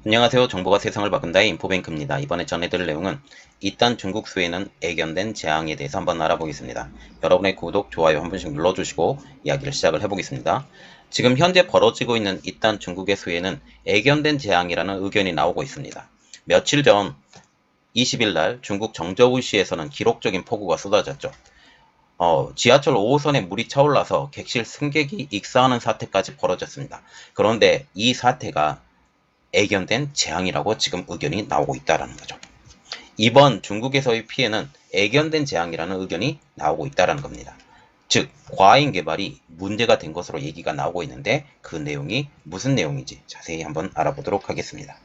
안녕하세요. 정보가 세상을 바꾼다의 인포뱅크입니다. 이번에 전해드릴 내용은 이딴 중국 수해는 애견된 재앙에 대해서 한번 알아보겠습니다. 여러분의 구독, 좋아요 한 번씩 눌러주시고 이야기를 시작을 해보겠습니다. 지금 현재 벌어지고 있는 이딴 중국의 수해는 애견된 재앙이라는 의견이 나오고 있습니다. 며칠 전 20일 날 중국 정저우시에서는 기록적인 폭우가 쏟아졌죠. 지하철 5호선에 물이 차올라서 객실 승객이 익사하는 사태까지 벌어졌습니다. 그런데 이 사태가 애견된 재앙이라고 지금 의견이 나오고 있다는 거죠. 이번 중국에서의 피해는 애견된 재앙이라는 의견이 나오고 있다는 겁니다. 즉 과잉 개발이 문제가 된 것으로 얘기가 나오고 있는데 그 내용이 무슨 내용인지 자세히 한번 알아보도록 하겠습니다.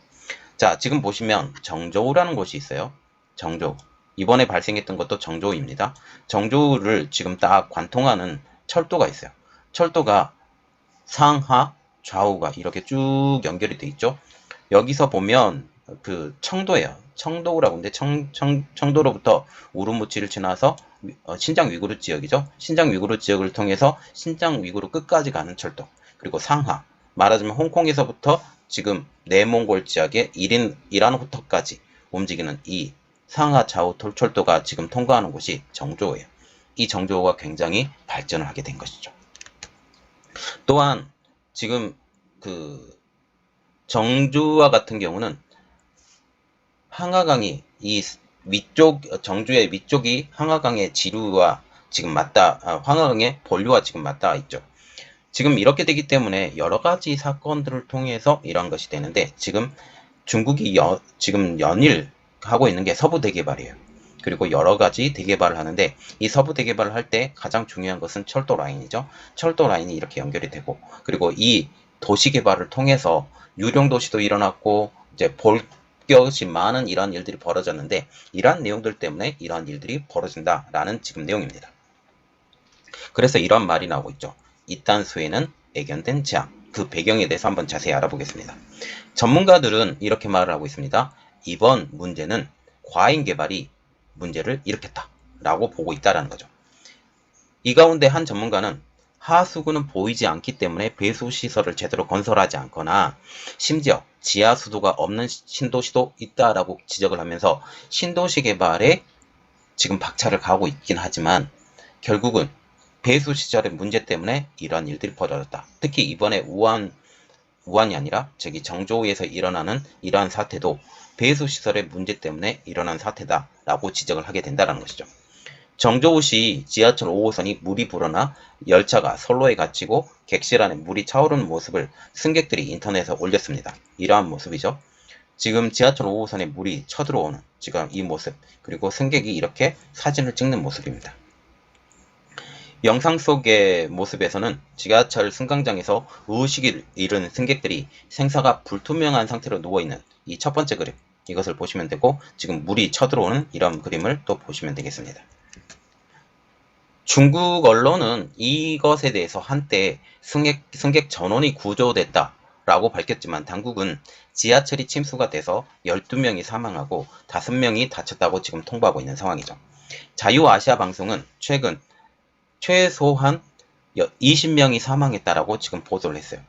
자, 지금 보시면 정저우라는 곳이 있어요. 정저우. 이번에 발생했던 것도 정저우입니다. 정저우를 지금 딱 관통하는 철도가 있어요. 철도가 상하, 좌우가 이렇게 쭉 연결이 돼 있죠. 여기서 보면 그 청도예요. 청도라고 하는데 청도로부터 우르무치를 지나서 신장 위구르 지역이죠. 신장 위구르 지역을 통해서 신장 위구르 끝까지 가는 철도. 그리고 상하. 말하자면 홍콩에서부터 지금 내몽골 지역의 이란호터까지 움직이는 이 상하 좌우 철도가 지금 통과하는 곳이 정조예요. 이 정조가 굉장히 발전을 하게 된 것이죠. 또한 지금 그 정주와 같은 경우는 항하강이 이 위쪽 정주의 위쪽이 항하강의 지류와 지금 항하강의 본류와 지금 맞닿아 있죠. 지금 이렇게 되기 때문에 여러 가지 사건들을 통해서 이런 것이 되는데 지금 중국이 지금 연일하고 있는 게 서부 대개발이에요. 그리고 여러 가지 대개발을 하는데 이 서부 대개발을 할 때 가장 중요한 것은 철도 라인이죠. 철도 라인이 이렇게 연결이 되고 그리고 이 도시 개발을 통해서 유령 도시도 일어났고 이제 볼 것이 많은 이러한 일들이 벌어졌는데 이러한 내용들 때문에 이러한 일들이 벌어진다라는 지금 내용입니다. 그래서 이러한 말이 나오고 있죠. 이딴 수해는 애견된 재앙. 그 배경에 대해서 한번 자세히 알아보겠습니다. 전문가들은 이렇게 말을 하고 있습니다. 이번 문제는 과잉 개발이 문제를 일으켰다 라고 보고 있다는 거죠. 이 가운데 한 전문가는 하수구는 보이지 않기 때문에 배수시설을 제대로 건설하지 않거나 심지어 지하수도가 없는 신도시도 있다라고 지적을 하면서 신도시 개발에 지금 박차를 가하고 있긴 하지만 결국은 배수 시설의 문제 때문에 이러한 일들이 벌어졌다. 특히 이번에 우한이 아니라 저기 정조우에서 일어나는 이러한 사태도 배수 시설의 문제 때문에 일어난 사태다라고 지적을 하게 된다는 것이죠. 정저우시 지하철 5호선이 물이 불어나 열차가 선로에 갇히고 객실 안에 물이 차오르는 모습을 승객들이 인터넷에 올렸습니다. 이러한 모습이죠. 지금 지하철 5호선에 물이 쳐들어오는 지금 이 모습, 그리고 승객이 이렇게 사진을 찍는 모습입니다. 영상 속의 모습에서는 지하철 승강장에서 의식을 잃은 승객들이 생사가 불투명한 상태로 누워있는 이 첫 번째 그림, 이것을 보시면 되고 지금 물이 쳐들어오는 이런 그림을 또 보시면 되겠습니다. 중국 언론은 이것에 대해서 한때 승객 전원이 구조됐다라고 밝혔지만 당국은 지하철이 침수가 돼서 12명이 사망하고 5명이 다쳤다고 지금 통보하고 있는 상황이죠. 자유아시아 방송은 최근 최소한 20명이 사망했다라고 지금 보도를 했어요.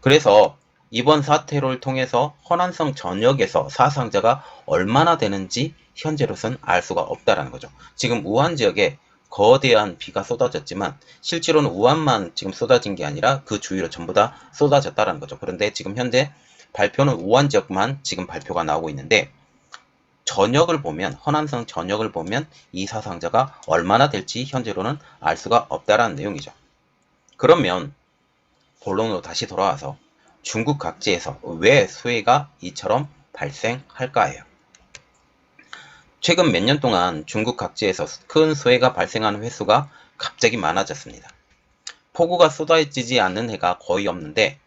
그래서 이번 사태를 통해서 허난성 전역에서 사상자가 얼마나 되는지 현재로서는 알 수가 없다라는 거죠. 지금 우한 지역에 거대한 비가 쏟아졌지만 실제로는 우한만 지금 쏟아진 게 아니라 그 주위로 전부 다 쏟아졌다라는 거죠. 그런데 지금 현재 발표는 우한 지역만 지금 발표가 나오고 있는데 전역을 보면 허난성 전역을 보면 이 사상자가 얼마나 될지 현재로는 알 수가 없다라는 내용이죠. 그러면 본론으로 다시 돌아와서 중국 각지에서 왜 수해가 이처럼 발생할까요? 최근 몇 년 동안 중국 각지에서 큰 수해가 발생하는 횟수가 갑자기 많아졌습니다. 폭우가 쏟아지지 않는 해가 거의 없는데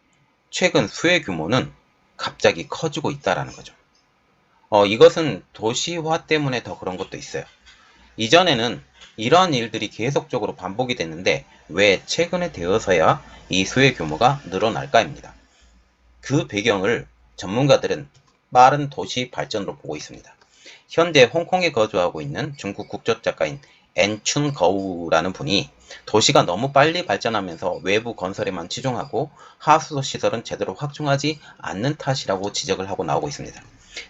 최근 수해 규모는 갑자기 커지고 있다는 거죠. 이것은 도시화 때문에 더 그런 것도 있어요. 이전에는 이러한 일들이 계속적으로 반복이 됐는데 왜 최근에 되어서야 이 수해 규모가 늘어날까입니다. 그 배경을 전문가들은 빠른 도시 발전으로 보고 있습니다. 현재 홍콩에 거주하고 있는 중국 국적 작가인 앤춘 거우라는 분이 도시가 너무 빨리 발전하면서 외부 건설에만 치중하고 하수도 시설은 제대로 확충하지 않는 탓이라고 지적을 하고 나오고 있습니다.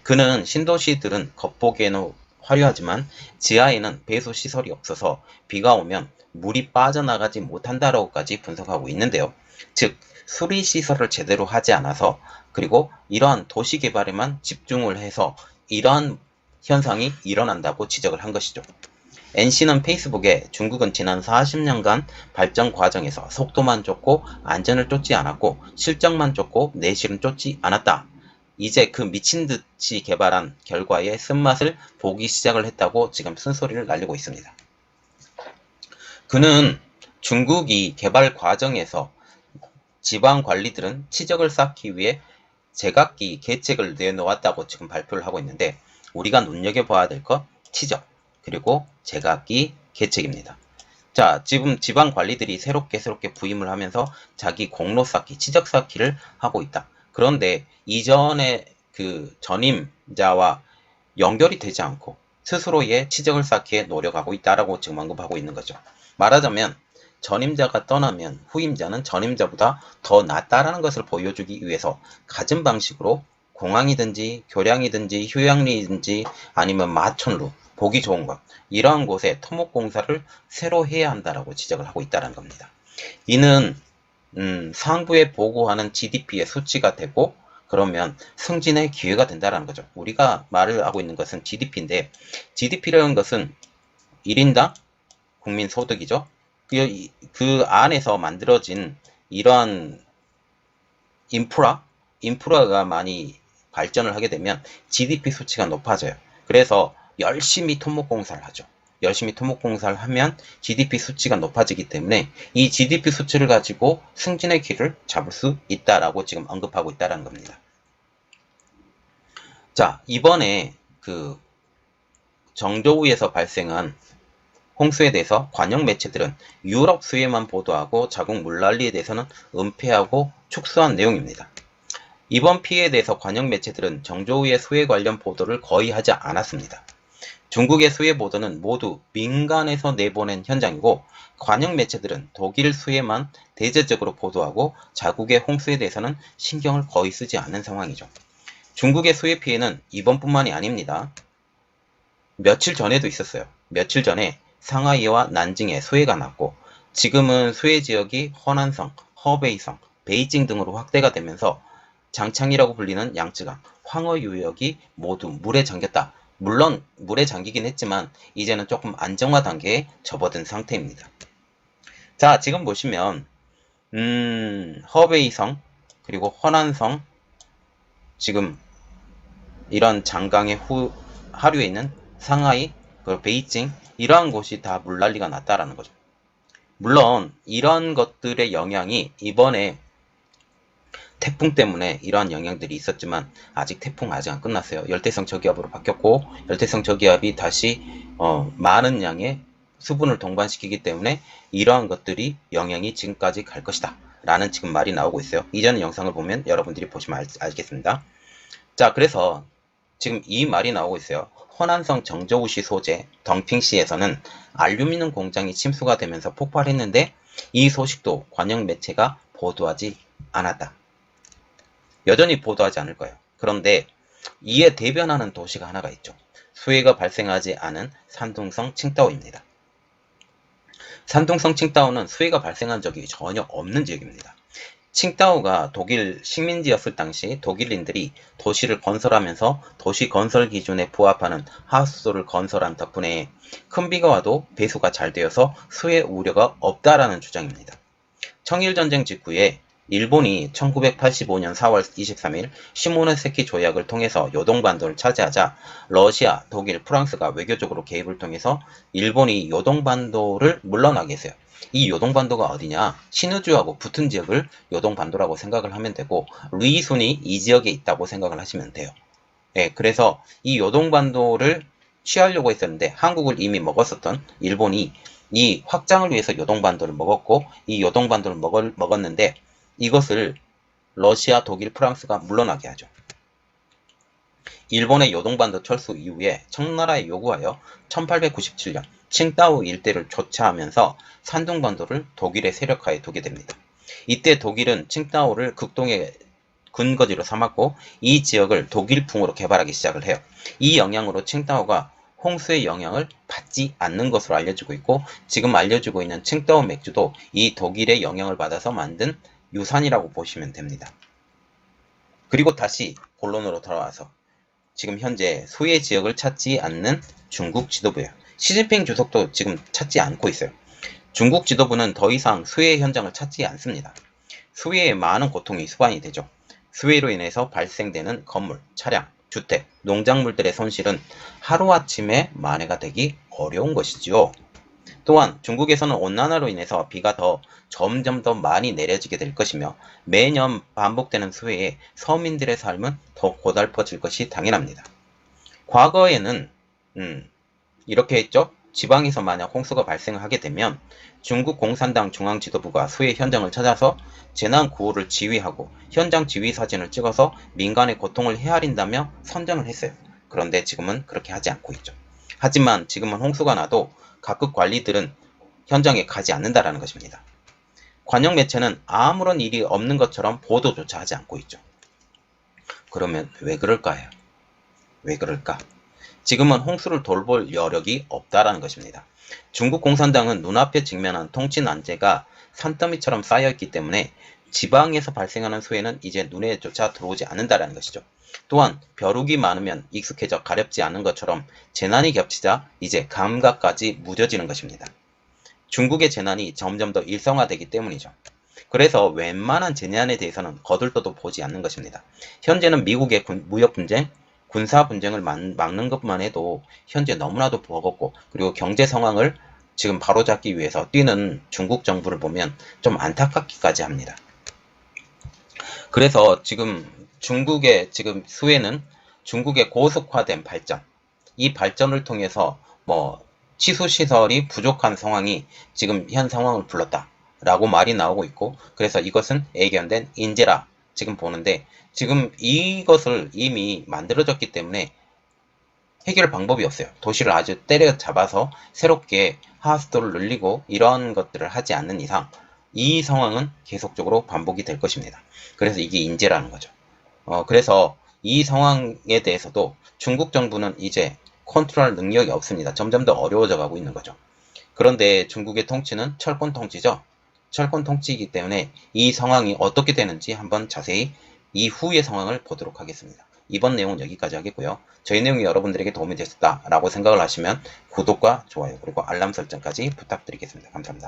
그는 신도시들은 겉보기에는 화려하지만 지하에는 배수 시설이 없어서 비가 오면 물이 빠져나가지 못한다라고까지 분석하고 있는데요. 즉 수리 시설을 제대로 하지 않아서, 그리고 이러한 도시 개발에만 집중을 해서 이러한 현상이 일어난다고 지적을 한 것이죠. NC는 페이스북에 중국은 지난 40년간 발전 과정에서 속도만 쫓고 안전을 쫓지 않았고 실적만 쫓고 내실은 쫓지 않았다. 이제 그 미친 듯이 개발한 결과의 쓴맛을 보기 시작을 했다고 지금 쓴소리를 날리고 있습니다. 그는 중국이 개발 과정에서 지방 관리들은 치적을 쌓기 위해 제각기 계책을 내놓았다고 지금 발표를 하고 있는데, 우리가 눈여겨봐야 될 것 치적, 그리고 제각기 계책입니다. 자, 지금 지방 관리들이 새롭게 부임을 하면서 자기 공로 쌓기, 치적 쌓기를 하고 있다. 그런데 이전에 그 전임자와 연결이 되지 않고 스스로의 치적을 쌓기에 노력하고 있다라고 지금 언급하고 있는 거죠. 말하자면 전임자가 떠나면 후임자는 전임자보다 더 낫다라는 것을 보여주기 위해서 갖은 방식으로 공항이든지 교량이든지 휴양리든지 아니면 마천루, 보기 좋은 것, 이러한 곳에 토목공사를 새로 해야 한다라고 지적을 하고 있다는 겁니다. 이는 상부에 보고하는 GDP의 수치가 되고, 그러면 승진의 기회가 된다는 거죠. 우리가 말을 하고 있는 것은 GDP인데, GDP라는 것은 1인당 국민소득이죠. 그 안에서 만들어진 이러한 인프라가 많이 발전을 하게 되면 GDP 수치가 높아져요. 그래서 열심히 토목공사를 하죠. 열심히 토목공사를 하면 GDP 수치가 높아지기 때문에 이 GDP 수치를 가지고 승진의 길을 잡을 수 있다라고 지금 언급하고 있다는 겁니다. 자, 이번에 그 정조우에서 발생한 홍수에 대해서 관영 매체들은 유럽 수해만 보도하고 자국 물난리에 대해서는 은폐하고 축소한 내용입니다. 이번 피해에 대해서 관영 매체들은 정조우의 수해 관련 보도를 거의 하지 않았습니다. 중국의 수해 보도는 모두 민간에서 내보낸 현장이고, 관영 매체들은 독일 수해만 대대적으로 보도하고 자국의 홍수에 대해서는 신경을 거의 쓰지 않는 상황이죠. 중국의 수해 피해는 이번뿐만이 아닙니다. 며칠 전에도 있었어요. 며칠 전에 상하이와 난징에 수해가 났고, 지금은 수해 지역이 허난성, 허베이성, 베이징 등으로 확대가 되면서 장창이라고 불리는 양쯔강, 황허 유역이 모두 물에 잠겼다. 물론 물에 잠기긴 했지만 이제는 조금 안정화 단계에 접어든 상태입니다. 자, 지금 보시면 허베이성 그리고 허난성, 지금 이런 장강의 하류에 있는 상하이, 그리고 베이징, 이러한 곳이 다 물난리가 났다라는 거죠. 물론 이런 것들의 영향이 이번에 태풍 때문에 이러한 영향들이 있었지만 아직 태풍 아직 안 끝났어요. 열대성 저기압으로 바뀌었고, 열대성 저기압이 다시 많은 양의 수분을 동반시키기 때문에 이러한 것들이 영향이 지금까지 갈 것이다 라는 지금 말이 나오고 있어요. 이전 영상을 보면 여러분들이 보시면 알겠습니다. 자, 그래서 지금 이 말이 나오고 있어요. 허난성 정저우시 소재 덩핑시에서는 알루미늄 공장이 침수가 되면서 폭발했는데 이 소식도 관영 매체가 보도하지 않았다. 여전히 보도하지 않을 거예요. 그런데 이에 대변하는 도시가 하나가 있죠. 수해가 발생하지 않은 산둥성 칭다오입니다. 산둥성 칭다오는 수해가 발생한 적이 전혀 없는 지역입니다. 칭다오가 독일 식민지였을 당시 독일인들이 도시를 건설하면서 도시 건설 기준에 부합하는 하수도를 건설한 덕분에 큰 비가 와도 배수가 잘 되어서 수해 우려가 없다라는 주장입니다. 청일전쟁 직후에 일본이 1985년 4월 23일 시모노세키 조약을 통해서 요동반도를 차지하자 러시아, 독일, 프랑스가 외교적으로 개입을 통해서 일본이 요동반도를 물러나게 했어요. 이 요동반도가 어디냐? 신우주하고 붙은 지역을 요동반도라고 생각을 하면 되고, 루이순이 이 지역에 있다고 생각을 하시면 돼요. 네, 그래서 이 요동반도를 취하려고 했었는데 한국을 이미 먹었었던 일본이 이 확장을 위해서 요동반도를 먹었고, 이 요동반도를 먹었는데 이것을 러시아, 독일, 프랑스가 물러나게 하죠. 일본의 요동반도 철수 이후에 청나라에 요구하여 1897년 칭다오 일대를 교차하면서 산둥반도를 독일의 세력하에 두게 됩니다. 이때 독일은 칭다오를 극동의 근거지로 삼았고 이 지역을 독일풍으로 개발하기 시작을 해요. 이 영향으로 칭다오가 홍수의 영향을 받지 않는 것으로 알려지고 있고 지금 알려지고 있는 칭다오 맥주도 이 독일의 영향을 받아서 만든 유산이라고 보시면 됩니다. 그리고 다시 본론으로 돌아와서 지금 현재 수해 지역을 찾지 않는 중국 지도부예요. 시진핑 주석도 지금 찾지 않고 있어요. 중국 지도부는 더 이상 수해 현장을 찾지 않습니다. 수해에 많은 고통이 수반이 되죠. 수해로 인해서 발생되는 건물, 차량, 주택, 농작물들의 손실은 하루아침에 만회가 되기 어려운 것이지요. 또한 중국에서는 온난화로 인해서 비가 점점 더 많이 내려지게 될 것이며 매년 반복되는 수해에 서민들의 삶은 더 고달퍼질 것이 당연합니다. 과거에는 이렇게 했죠. 지방에서 만약 홍수가 발생하게 되면 중국 공산당 중앙지도부가 수해 현장을 찾아서 재난구호를 지휘하고 현장 지휘 사진을 찍어서 민간의 고통을 헤아린다며 선전을 했어요. 그런데 지금은 그렇게 하지 않고 있죠. 하지만 지금은 홍수가 나도 각급 관리들은 현장에 가지 않는다라는 것입니다. 관영 매체는 아무런 일이 없는 것처럼 보도조차 하지 않고 있죠. 그러면 왜 그럴까요? 왜 그럴까? 지금은 홍수를 돌볼 여력이 없다라는 것입니다. 중국 공산당은 눈앞에 직면한 통치 난제가 산더미처럼 쌓여있기 때문에 지방에서 발생하는 수해는 이제 눈에조차 들어오지 않는다라는 것이죠. 또한 벼룩이 많으면 익숙해져 가렵지 않은 것처럼 재난이 겹치자 이제 감각까지 무뎌지는 것입니다. 중국의 재난이 점점 더 일상화되기 때문이죠. 그래서 웬만한 재난에 대해서는 거들떠도 보지 않는 것입니다. 현재는 미국의 무역분쟁, 군사분쟁을 막는 것만 해도 현재 너무나도 버겁고 그리고 경제 상황을 지금 바로잡기 위해서 뛰는 중국 정부를 보면 좀 안타깝기까지 합니다. 그래서 지금 중국의 지금 수혜는 중국의 고속화된 발전, 이 발전을 통해서 치수시설이 부족한 상황이 지금 현 상황을 불렀다 라고 말이 나오고 있고 그래서 이것은 애견된 인재라 지금 보는데 지금 이것을 이미 만들어졌기 때문에 해결 방법이 없어요. 도시를 아주 때려잡아서 새롭게 하수도를 늘리고 이런 것들을 하지 않는 이상 이 상황은 계속적으로 반복이 될 것입니다. 그래서 이게 인재라는 거죠. 그래서 이 상황에 대해서도 중국 정부는 이제 컨트롤 능력이 없습니다. 점점 더 어려워져 가고 있는 거죠. 그런데 중국의 통치는 철권 통치죠. 철권 통치이기 때문에 이 상황이 어떻게 되는지 한번 자세히 이후의 상황을 보도록 하겠습니다. 이번 내용은 여기까지 하겠고요. 저희 내용이 여러분들에게 도움이 됐다라고 생각을 하시면 구독과 좋아요 그리고 알람 설정까지 부탁드리겠습니다. 감사합니다.